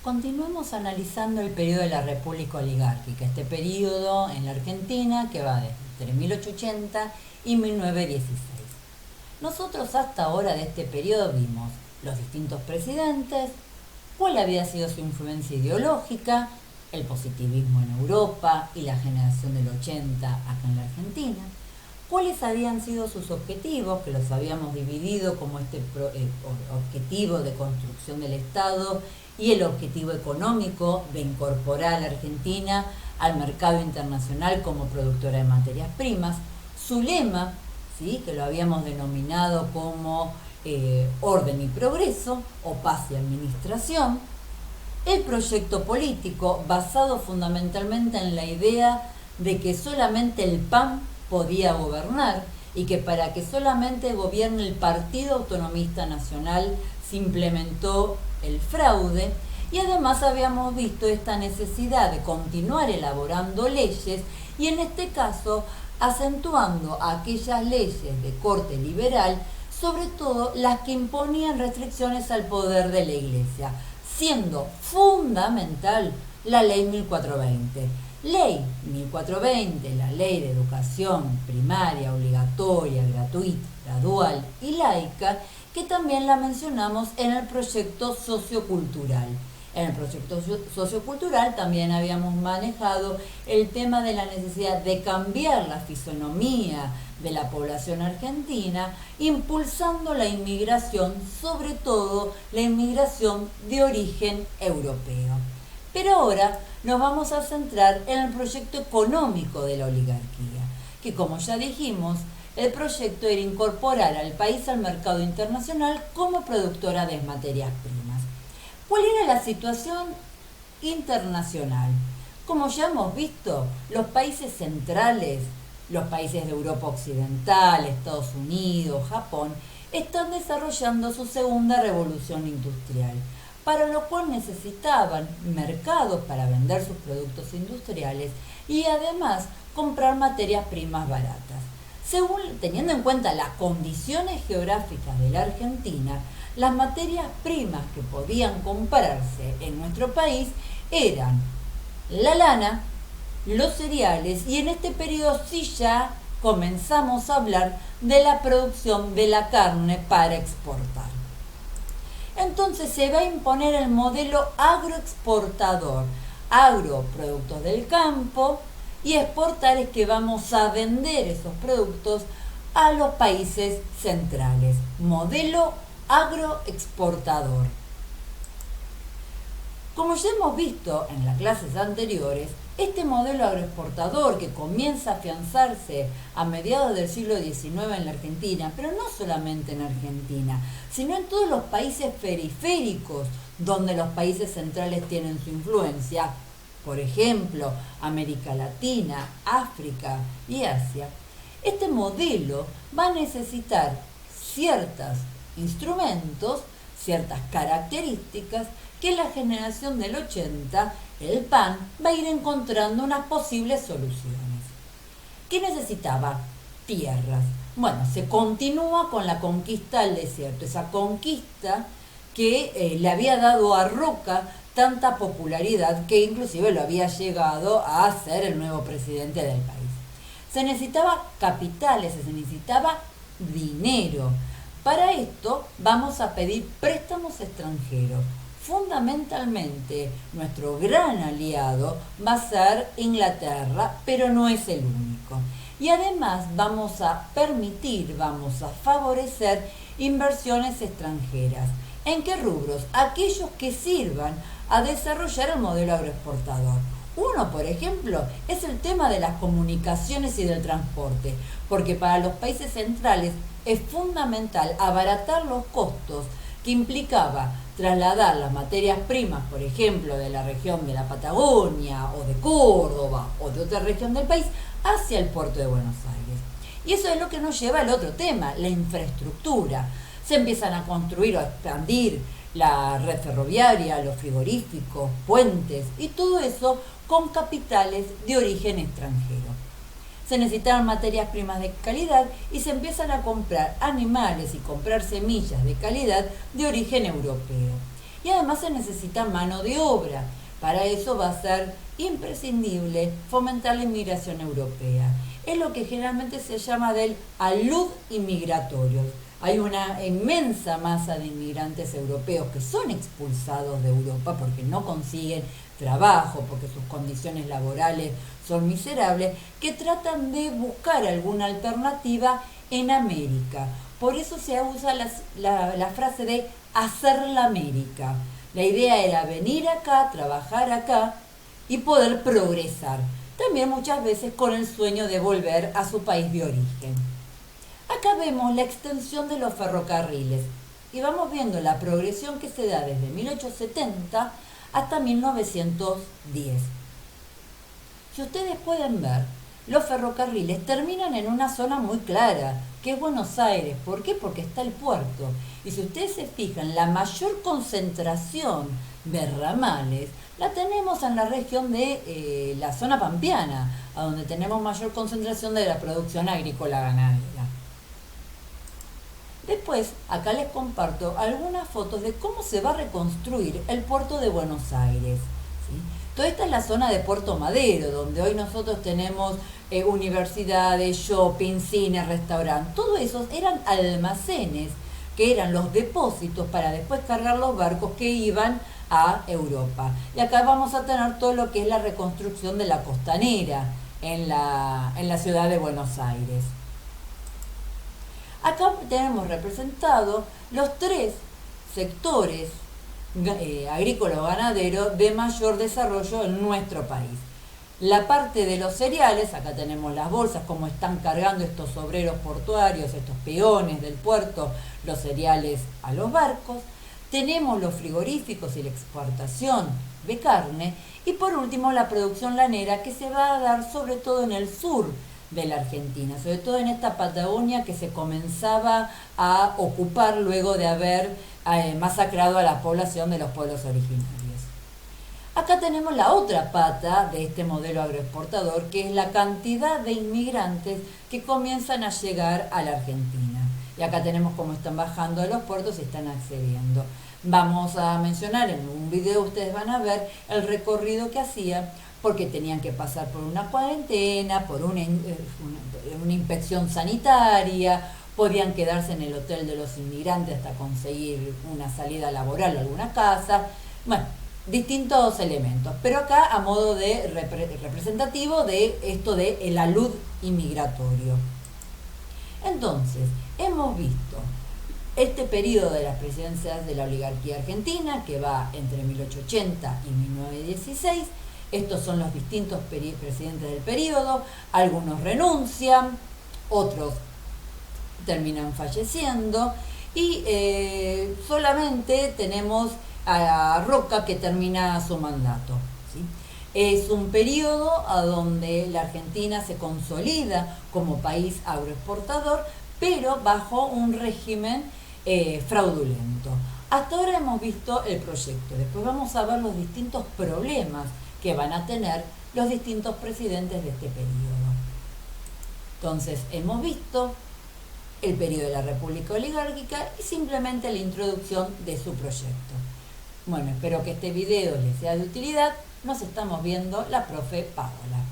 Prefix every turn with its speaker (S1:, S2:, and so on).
S1: Continuamos analizando el periodo de la República Oligárquica, este periodo en la Argentina que va entre 1880 y 1916. Nosotros hasta ahora de este periodo vimos los distintos presidentes, cuál había sido su influencia ideológica, el positivismo en Europa y la generación del 80 acá en la Argentina, cuáles habían sido sus objetivos, que los habíamos dividido como este objetivo de construcción del Estado y el objetivo económico de incorporar a la Argentina al mercado internacional como productora de materias primas, su lema, ¿sí?, que lo habíamos denominado como orden y progreso o paz y administración, el proyecto político basado fundamentalmente en la idea de que solamente el PAN podía gobernar y que para que solamente gobierne el Partido Autonomista Nacional se implementó el fraude, y además habíamos visto esta necesidad de continuar elaborando leyes y en este caso acentuando aquellas leyes de corte liberal, sobre todo las que imponían restricciones al poder de la Iglesia, siendo fundamental la Ley 1420. Ley 1420, la Ley de Educación Primaria, Obligatoria, Gratuita, Gradual y Laica, que también la mencionamos en el proyecto sociocultural. En el proyecto sociocultural también habíamos manejado el tema de la necesidad de cambiar la fisonomía de la población argentina, impulsando la inmigración, sobre todo la inmigración de origen europeo. Pero ahora nos vamos a centrar en el proyecto económico de la oligarquía, que como ya dijimos, el proyecto era incorporar al país al mercado internacional como productora de materias primas. ¿Cuál era la situación internacional? Como ya hemos visto, los países centrales, los países de Europa Occidental, Estados Unidos, Japón, están desarrollando su segunda revolución industrial, para lo cual necesitaban mercados para vender sus productos industriales y además comprar materias primas baratas. Teniendo en cuenta las condiciones geográficas de la Argentina, las materias primas que podían comprarse en nuestro país eran la lana, los cereales, y en este periodo sí ya comenzamos a hablar de la producción de la carne para exportar. Entonces se va a imponer el modelo agroexportador, agroproductos del campo, y exportar es que vamos a vender esos productos a los países centrales. Modelo agroexportador. Como ya hemos visto en las clases anteriores, este modelo agroexportador que comienza a afianzarse a mediados del siglo XIX en la Argentina, pero no solamente en Argentina, sino en todos los países periféricos donde los países centrales tienen su influencia, por ejemplo, América Latina, África y Asia. Este modelo va a necesitar ciertos instrumentos, ciertas características que la generación del 80, el PAN, va a ir encontrando unas posibles soluciones. ¿Qué necesitaba? Tierras. Bueno, se continúa con la conquista del desierto, esa conquista que le había dado a Roca tanta popularidad que inclusive lo había llegado a ser el nuevo presidente del país. Se necesitaba capitales, se necesitaba dinero. Para esto vamos a pedir préstamos extranjeros. Fundamentalmente, nuestro gran aliado va a ser Inglaterra, pero no es el único. Y además vamos a favorecer inversiones extranjeras. ¿En qué rubros? Aquellos que sirvan a desarrollar el modelo agroexportador. Uno, por ejemplo, es el tema de las comunicaciones y del transporte, porque para los países centrales es fundamental abaratar los costos que implicaba trasladar las materias primas, por ejemplo, de la región de la Patagonia o de Córdoba o de otra región del país hacia el puerto de Buenos Aires. Y eso es lo que nos lleva al otro tema, la infraestructura. Se empiezan a construir o a expandir la red ferroviaria, los frigoríficos, puentes y todo eso con capitales de origen extranjero. Se necesitaban materias primas de calidad y se empiezan a comprar animales y comprar semillas de calidad de origen europeo. y además se necesita mano de obra. Para eso va a ser imprescindible fomentar la inmigración europea. Es lo que generalmente se llama del alud inmigratorio. Hay una inmensa masa de inmigrantes europeos que son expulsados de Europa porque no consiguen trabajo, porque sus condiciones laborales son miserables, que tratan de buscar alguna alternativa en América. Por eso se usa la frase de hacer la América. La idea era venir acá, trabajar acá y poder progresar. También muchas veces con el sueño de volver a su país de origen. Acá vemos la extensión de los ferrocarriles y vamos viendo la progresión que se da desde 1870 hasta 1910. Si ustedes pueden ver, los ferrocarriles terminan en una zona muy clara, que es Buenos Aires. ¿Por qué? Porque está el puerto. Y si ustedes se fijan, la mayor concentración de ramales la tenemos en la región de la zona pampeana, a donde tenemos mayor concentración de la producción agrícola ganadera. Después, acá les comparto algunas fotos de cómo se va a reconstruir el puerto de Buenos Aires, ¿sí? Toda esta es la zona de Puerto Madero, donde hoy nosotros tenemos universidades, shopping, cines, restaurantes. Todo eso eran almacenes, que eran los depósitos para después cargar los barcos que iban a Europa. Y acá vamos a tener todo lo que es la reconstrucción de la costanera en la ciudad de Buenos Aires. Acá tenemos representados los tres sectores agrícola-ganadero de mayor desarrollo en nuestro país. La parte de los cereales, acá tenemos las bolsas, cómo están cargando estos obreros portuarios, estos peones del puerto, los cereales a los barcos. Tenemos los frigoríficos y la exportación de carne. Y por último, la producción lanera, que se va a dar sobre todo en el sur de la Argentina, sobre todo en esta Patagonia que se comenzaba a ocupar luego de haber masacrado a la población de los pueblos originarios. Acá tenemos la otra pata de este modelo agroexportador, que es la cantidad de inmigrantes que comienzan a llegar a la Argentina. Y acá tenemos cómo están bajando de los puertos y están accediendo. Vamos a mencionar en un video, ustedes van a ver el recorrido que hacía, porque tenían que pasar por una cuarentena, por una inspección sanitaria, podían quedarse en el hotel de los inmigrantes hasta conseguir una salida laboral o alguna casa. Bueno, distintos elementos, pero acá a modo de representativo de esto de el alud inmigratorio. Entonces, hemos visto este periodo de las presidencias de la oligarquía argentina, que va entre 1880 y 1916. Estos son los distintos presidentes del periodo. Algunos renuncian, otros terminan falleciendo y solamente tenemos a Roca, que termina su mandato, ¿sí? Es un periodo a donde la Argentina se consolida como país agroexportador, pero bajo un régimen fraudulento. Hasta ahora hemos visto el proyecto, después vamos a ver los distintos problemas que van a tener los distintos presidentes de este periodo. Entonces, hemos visto el periodo de la República Oligárquica y simplemente la introducción de su proyecto. Bueno, espero que este video les sea de utilidad. Nos estamos viendo la profe Paola.